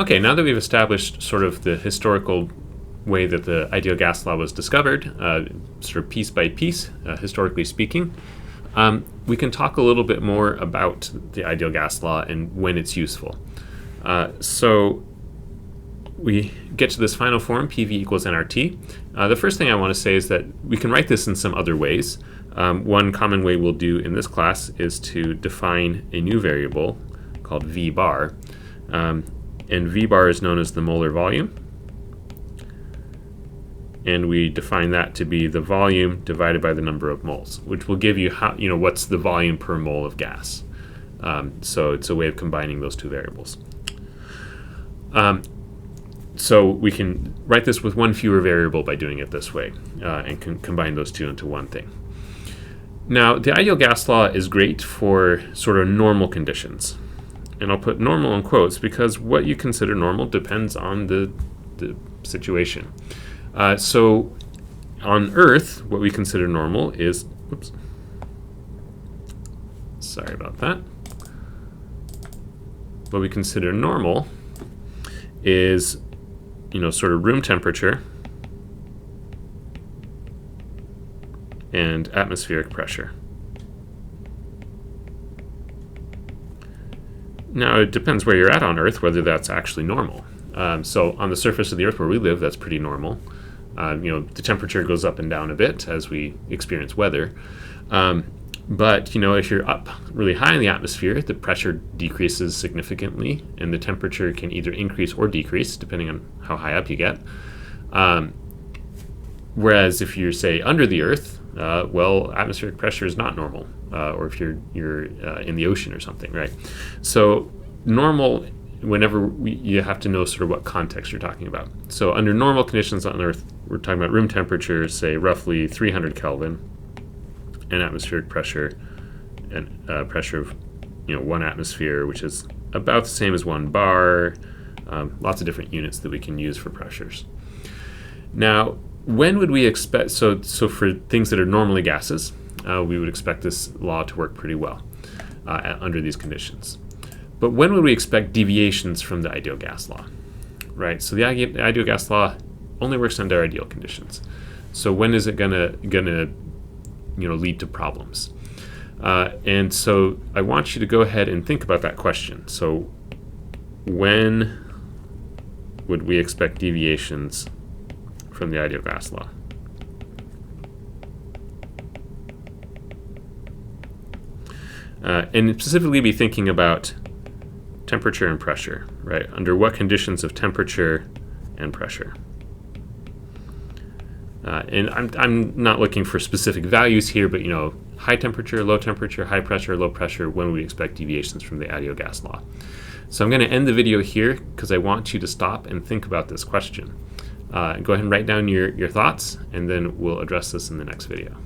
Okay, now that we've established sort of the historical way that the ideal gas law was discovered, sort of piece by piece, historically speaking, we can talk a little bit more about the ideal gas law and when it's useful. So we get to this final form, PV equals nRT. The first thing I want to say is that we can write this in some other ways. One common way we'll do in this class is to define a new variable called V bar. And V bar is known as the molar volume. And we define that to be the volume divided by the number of moles, which will give you how, what's the volume per mole of gas. So it's a way of combining those two variables. So we can write this with one fewer variable by doing it this way, and can combine those two into one thing. Now, the ideal gas law is great for sort of normal conditions. And I'll put normal in quotes because what you consider normal depends on the situation. So on Earth, what we consider normal is, sorry about that. What we consider normal is, sort of room temperature and atmospheric pressure. Now, it depends where you're at on Earth, whether that's actually normal. So on the surface of the Earth where we live, that's pretty normal. The temperature goes up and down a bit as we experience weather. But, if you're up really high in the atmosphere, the pressure decreases significantly, and the temperature can either increase or decrease, depending on how high up you get. Whereas if you're, say, under the Earth, atmospheric pressure is not normal, or if you're in the ocean or something, right? So normal, whenever you have to know sort of what context you're talking about. So under normal conditions on Earth, we're talking about room temperature, say roughly 300 Kelvin, and atmospheric pressure, and pressure of 1 atmosphere, which is about the same as 1 bar. Lots of different units that we can use for pressures. Now, when would we expect, so for things that are normally gases, we would expect this law to work pretty well under these conditions. But when would we expect deviations from the ideal gas law, right? So the ideal gas law only works under ideal conditions. So when is it gonna lead to problems? And so I want you to go ahead and think about that question. So when would we expect deviations from the ideal gas law? And specifically be thinking about temperature and pressure, right? Under what conditions of temperature and pressure? And I'm not looking for specific values here, but high temperature, high pressure, low pressure, when we expect deviations from the ideal gas law. So I'm going to end the video here because I want you to stop and think about this question. Go ahead and write down your thoughts, and then we'll address this in the next video.